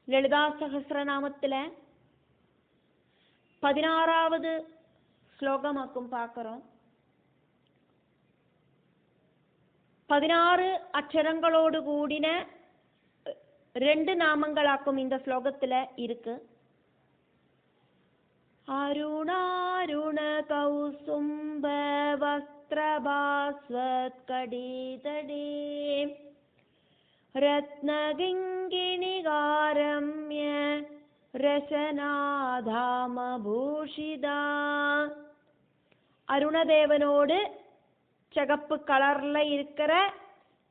ലളിതാ സഹസ്രനാമത്തിലെ 16வது ശ്ലോകമാക്കും பார்க்கிறோம். 16 அக்ஷரங்களோடு கூடின 2 நாமங்களாக்கும் இந்த ஸ்லோகத்துல இருக்கு. அருணாருண கௌசும்ப வஸ்திரபாஸ்வத் கடீதடே ரத்னகிங்கிணிகாரம்ய ரசனாதாமபூஷிதா. அருணதேவனோடு சிகப்பு கலர்ல இருக்கிற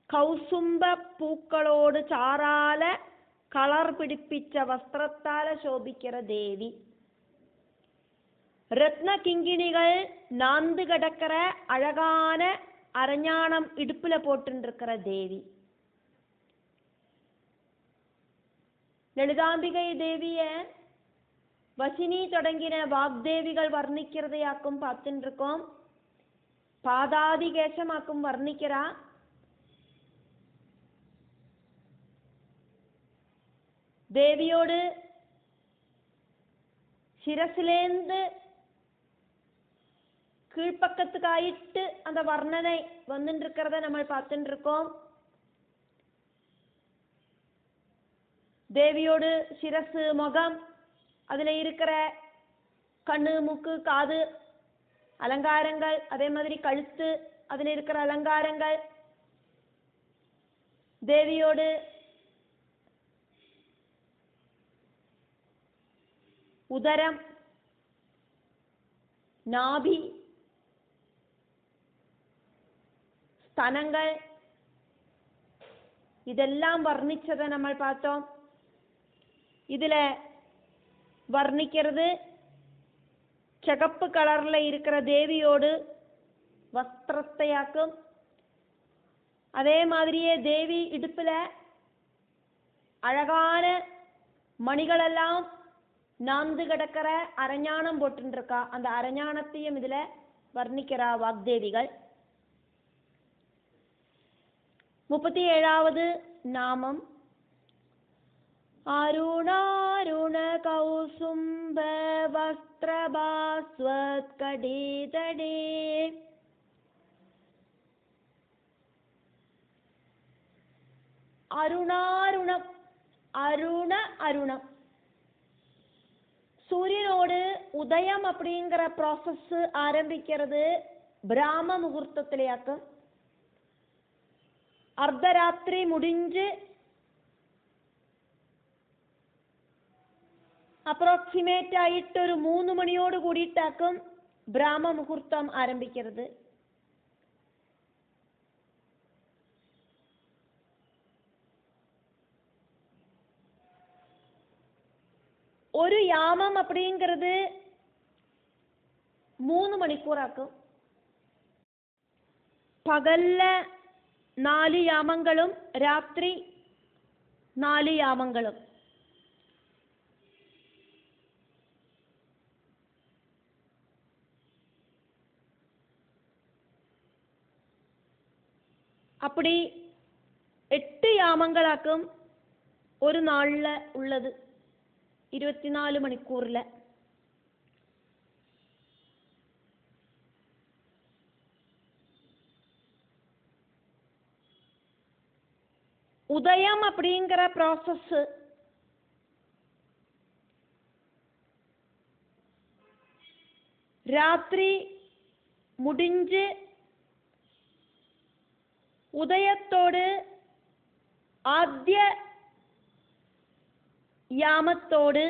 கௌசும்ப பூக்களோடு சாரால கலர் பிடிப்பிச்ச வஸ்திரத்தால சோபிக்கிற தேவி. ரத்ன கிங்கிணிகள் நாந்து கிடக்கிற அழகான அரஞானம் இடுப்புல போட்டுருக்கிற தேவி. ലളിതാംബികை தேவிய வசினி தொடங்கின வாக்தேவிகள் வர்ணிக்கிறதையாக்கும் பார்த்துட்டு இருக்கோம். பாதாதிகேசமாக்கும் வர்ணிக்கிறா. தேவியோடு சிரசிலேந்து கீழ்ப்பக்கத்துக்காயிட்டு அந்த வர்ணனை வந்துட்டு இருக்கிறத நம்ம பார்த்துட்டு இருக்கோம். தேவியோடு சிரசு, முகம், அதுல இருக்கிற கண்ணு, மூக்கு, காது அலங்காரங்கள், அதே மாதிரி கழுத்து, அதுல இருக்கிற அலங்காரங்கள், தேவியோடு உதரம், நாபி, ஸ்தனங்கள், இதெல்லாம் வர்ணிச்சதை நம்ம பார்த்தோம். இதுல வர்ணிக்கிறது சிகப்பு கலர்ல இருக்கிற தேவியோடு வஸ்திரத்தையாக்கும். அதே மாதிரியே தேவி இடுப்புல அழகான மணிகளெல்லாம் நாந்து கிடக்கிற அரஞானம் போட்டுருக்கா. அந்த அரஞானத்தையும் இதுல வர்ணிக்கிறா வாக்தேவிகள். 37வது நாமம் அருணாருண கௌசும்ப வஸ்திரபாஸ்வத் கடீதடே. அருணாருணம், அருண அருணம், சூரியனோடு உதயம் அப்படிங்கிற ப்ராசஸ் ஆரம்பிக்கிறது பிராம முகூர்த்தத்திலேயாக்கும். அர்த்தராத்திரி முடிஞ்சு അപ്രോക്സിമേറ്റ് ആയിട്ട് ഒരു 3 മണിയോട് കൂടിയിട്ടാക്കും ബ്രാഹ്മ മുഹൂർത്തം ആരംഭിക്കുന്നത്. ഒരു യാമം அப்படிங்கிறது 3 മണിക്കൂറാക്കും. പകലിൽ 4 യാമങ്ങളും രാത്രി 4 യാമങ്ങളും. அப்படி 8 யாமங்களாக்கும் ஒரு நாள்ல உள்ளது 24 மணிக்கூர்ல. உதயம் அப்படிங்கிற ப்ராசஸ் ராத்திரி முடிஞ்சு ഉദയത്തോട് ആദ്യ യാമത്തോട്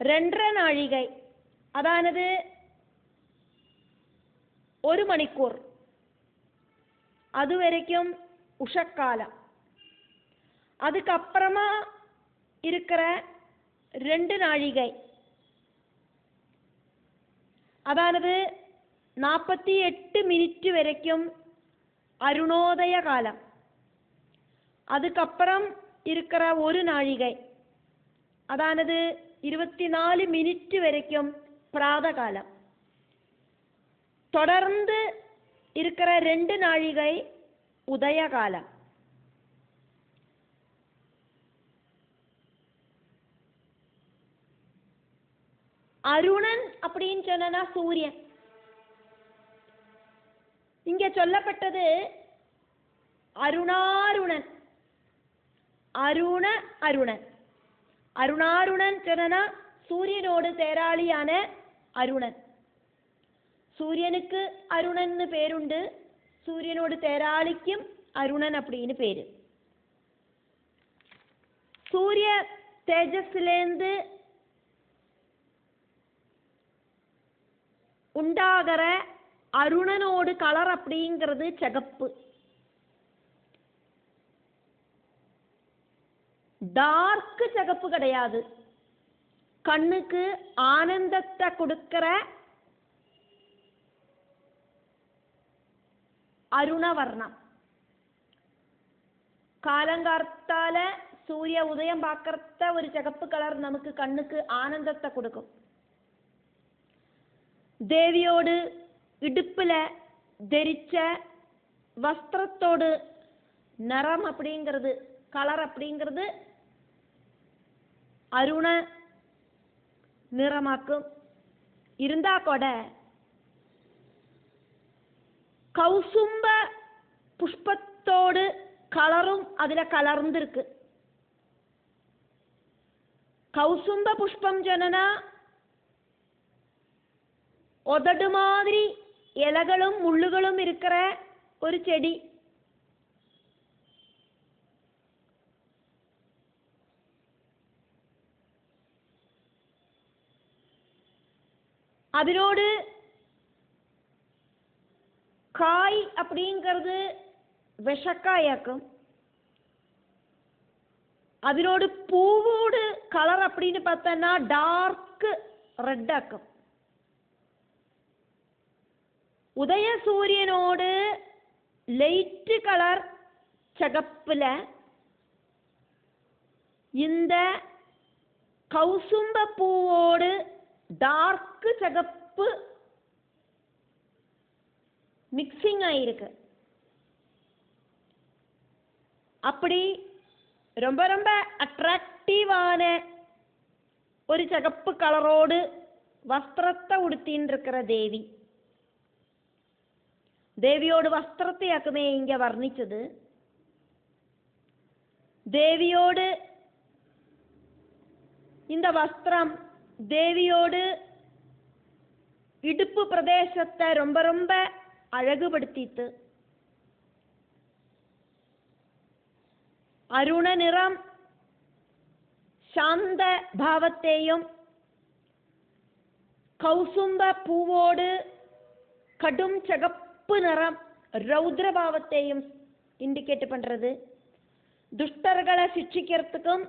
രണ്ടര നാഴികை, അതായത് 1 മണിക്കൂർ, அதுவரைக்கும் உஷக்காலம். அதுக்கப்புறமா இருக்கிற 2 நாழிகை, அதாவது 48 மினிட் வரைக்கும் அருணோதய காலம். அதுக்கப்புறம் இருக்கிற 1 நாழிகை, அதாவது 24 மினிட் வரைக்கும் பிராத காலம். தொடர்ந்து இருக்கிற 2 நாழிகை உதய காலம். அருணன் அப்படின்னு சொன்னா சூரியன். இங்க சொல்லப்பட்டது அருணாருணன். அருணன் அருணாருணன் சொன்னா சூரியனோடு தேராளியான அருணன். சூரியனுக்கு அருணன்னு பேருண்டு, சூரியனோடு தேராளிக்கும் அருணன் அப்படின்னு பேரு. சூரிய தேஜஸ்லேருந்து உண்டாகிற அருணனோடு கலர் அப்படிங்கிறது சிகப்பு. டார்க் சிகப்பு கிடையாது, கண்ணுக்கு ஆனந்தத்தை கொடுக்கிற அருணவர்ணம். காலங்கார்த்தால சூரிய உதயம் பார்க்கறத ஒரு சிகப்பு கலர் நமக்கு கண்ணுக்கு ஆனந்தத்தை கொடுக்கும். தேவியோடு இடுப்புல தரிச்ச வஸ்திரத்தோடு நிறம் அப்படிங்கிறது, கலர் அப்படிங்கிறது அருண நிறமாக்கும். இருந்தா கூட கௌசும்ப புஷ்பத்தோடு கலரும் அதுல கலர்ந்திருக்கு. கௌசும்ப புஷ்பம் சொன்னா உதடு மாதிரி இலைகளும் முள்ளுகளும் இருக்கிற ஒரு செடி. அதனோடு காய் அப்படிங்கிறது விஷக்காயாக்கும். அதனோடு பூவோடு கலர் அப்படின்னு பார்த்தோன்னா டார்க் ரெட் ஆக்கும். உதய சூரியனோடு லைட் கலர் சிகப்புல இந்த கௌசும்ப பூவோடு டார்க் சிகப்பு மிக்சிங் ஆயிருக்கு. அப்படி ரொம்ப ரொம்ப அட்ராக்டிவான ஒரு சிகப்பு கலரோடு வஸ்திரத்தை உடுத்தின்னு இருக்கிற தேவி. தேவியோடு வஸ்திரத்தையாக்குமே இங்க வர்ணிச்சது. தேவியோடு இந்த வஸ்திரம் தேவியோடு இடுப்பு பிரதேசத்தை ரொம்ப ரொம்ப அழகுபடுத்தித்து. அருண நிறம் சாந்த பாவத்தையும், கௌசும்ப பூவோடு கடும் சிகப்பு நிறம் ரௌத்ர பாவத்தையும் இண்டிகேட் பண்றது. துஷ்டர்களை சிக்ஷிக்கிறதுக்கும்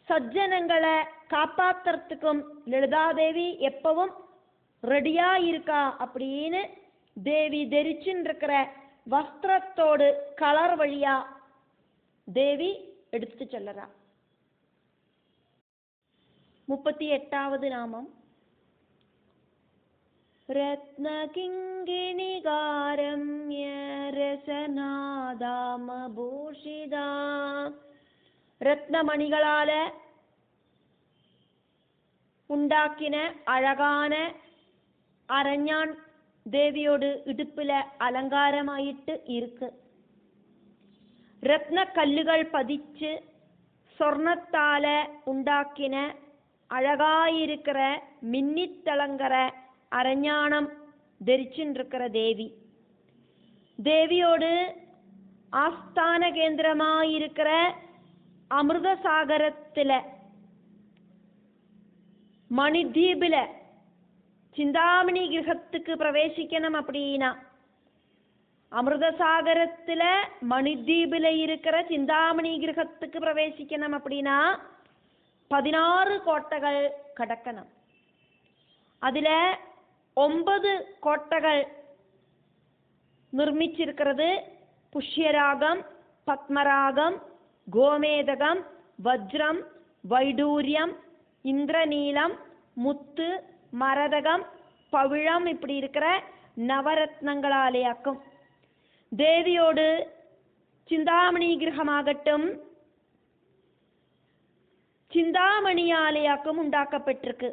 சஜ்ஜனங்களை காப்பாத்துறதுக்கும் லலிதாதேவி எப்பவும் ரெடியா இருக்கா அப்படின்னு தேவி தரிச்சுன்னு இருக்கிற வஸ்திரத்தோடு கலர் வழியா தேவி எடுத்து சொல்லறா. 38வது நாமம் ரத்னகிங்கிணிகாரம்ய ரசநாதாமபூஷிதா. ரத்னமணிகளால உண்டாக்கின அழகான அரஞ்ஞான் தேவியோடு இடுப்புல அலங்காரமாயிட்டு இருக்கு. ரத்ன கல்லுகள் பதிச்சு சொர்ணத்தால உண்டாக்கின அழகாயிருக்கிற மின்னித்தளங்கிற அரஞ்ஞானம் தரிச்சுருக்கிற தேவி. தேவியோடு ஆஸ்தான கேந்திரமாயிருக்கிற அமிர்த சாகரத்துல மணிதீபில சிந்தாமணி கிரகத்துக்கு பிரவேசிக்கணும் அப்படின்னா, அமிர்தசாகரத்துல மணிதீபில இருக்கிற சிந்தாமணி கிரகத்துக்கு பிரவேசிக்கணும் அப்படின்னா 16 கோட்டைகள் கடக்கணும். அதுல 9 கோட்டைகள் நிர்மிச்சிருக்கிறது. புஷ்யராகம், பத்மராகம், கோமேதகம், வஜ்ரம், வைடூரியம், இந்திரநீலம், முத்து, மரதகம், பவிழம் இப்படி இருக்கிற நவரத்னங்களாலேயாக்கும். தேவியோடு சிந்தாமணி கிரகமாகட்டும் சிந்தாமணியாலையாக்கும் உண்டாக்கப்பட்டிருக்கு.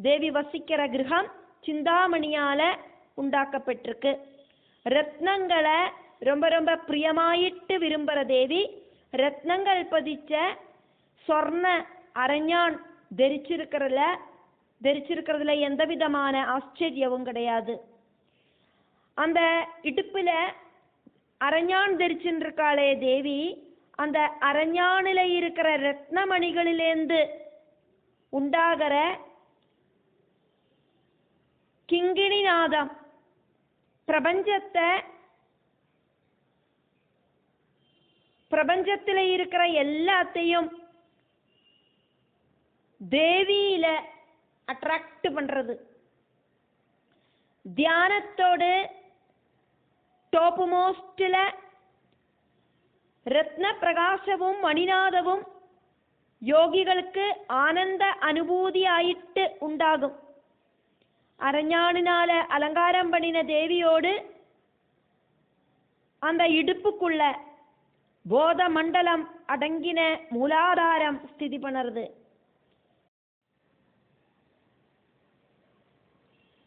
தேவி வசிக்கிற கிரகம் சிந்தாமணியால உண்டாக்கப்பட்டிருக்கு. ரத்னங்களை ரொம்ப ரொம்ப பிரியமாயிட்டு விரும்புகிற தேவி ரத்னங்கள் பதிச்ச சொர்ண அரஞ்ஞான் தரிச்சிருக்கிறதுல எந்த விதமான ஆச்சரியமும் கிடையாது. அந்த இடுப்புல அரஞ்ஞான் தரிச்சுருக்காளே தேவி, அந்த அரஞ்ஞானில இருக்கிற ரத்னமணிகளிலேந்து உண்டாகிற கிங்கிணிநாதம் பிரபஞ்சத்தில் இருக்கிற எல்லாத்தையும் தேவியில அட்ராக்ட் பண்றது. தியானத்தோடு டாப் மோஸ்ட்ல ரத்ன பிரகாசமும் மணிநாதமும் யோகிகளுக்கு ஆனந்த அனுபூதி ஆயிட்டு உண்டாகும். அரஞ்ஞானினால அலங்காரம் பண்ணின தேவியோடு அந்த இடுப்புக்குள்ள போத மண்டலம் அடங்கின மூலாதாரம் ஸ்திதி பண்ணுறது.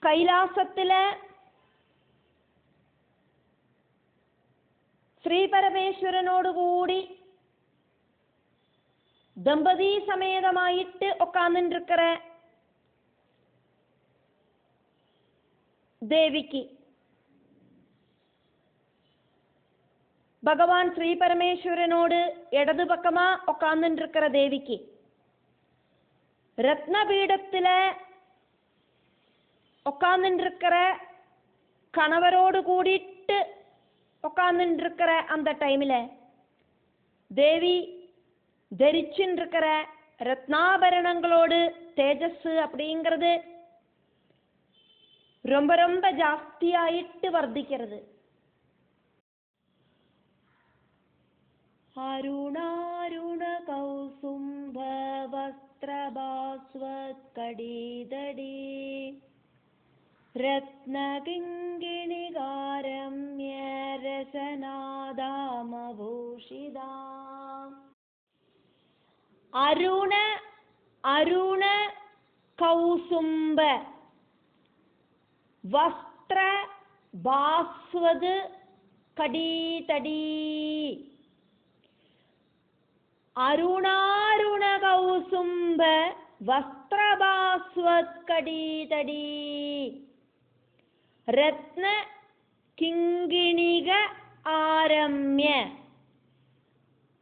கைலாசத்துல ஸ்ரீ பரமேஸ்வரனோடு கூடி தம்பதி சமேதமாயிட்டு உட்கார்ந்துருக்கிற தேவிக்கு பகவான் ஸ்ரீ பரமேஸ்வரனோடு இடது பக்கமா உட்கார்ந்துருக்கிற தேவிக்கு ரத்னபீடத்துல உட்கார்ந்துருக்கிற கணவரோடு கூடிட்டு உட்கார்ந்துருக்கிற அந்த டைமில் தேவி தரிச்சுருக்கிற ரத்னாபரணங்களோடு தேஜஸ் அப்படிங்கிறது ரொம்ப ரொம்ப ஜாஸ்தியாயிட்டு வர்த்திக்கிறது. அருணாருண கௌசும்ப வஸ்திரபாஸ்வத் கடீதடி ரத்னகிங்கிணிகாரம்ய ரசநாதாமபூஷிதா. அருண கௌசும்ப வஸ்திர பாஸ்வது கடீதடி. அருணாருண கௌசும்ப வஸ்திரபாஸ்வத் கடீதடி ரத்ன கிங்கிணிக ஆரம்ய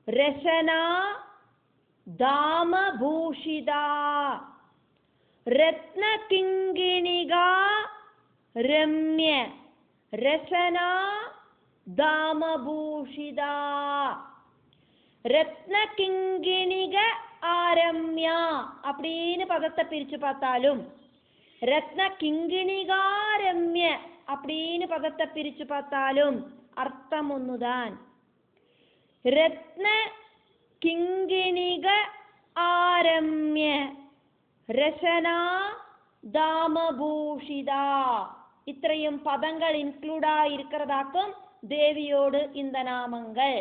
ரசனா தாமபூஷிதா. ரத்ன கிங்கிணிகா ரம்ய ரசனா தாமபூஷிதா. ரத்ன கிங்கிணிக ஆரம்யா அப்படின்னு பதத்தை பிரிச்சு பார்த்தாலும் ரத்ன கிங்கிணிகாரம்ய அப்படின்னு பதத்தை பிரிச்சு பார்த்தாலும் அர்த்தம் ஒண்ணுதான். ரத்ன கிங்கிணிக ஆரம்ய ரசனா தாமபூஷிதா இത്രയും பதங்கள் இன்க்ளூடா இருக்கிறதாக்கும் தேவியோடு இந்த நாமங்கள்.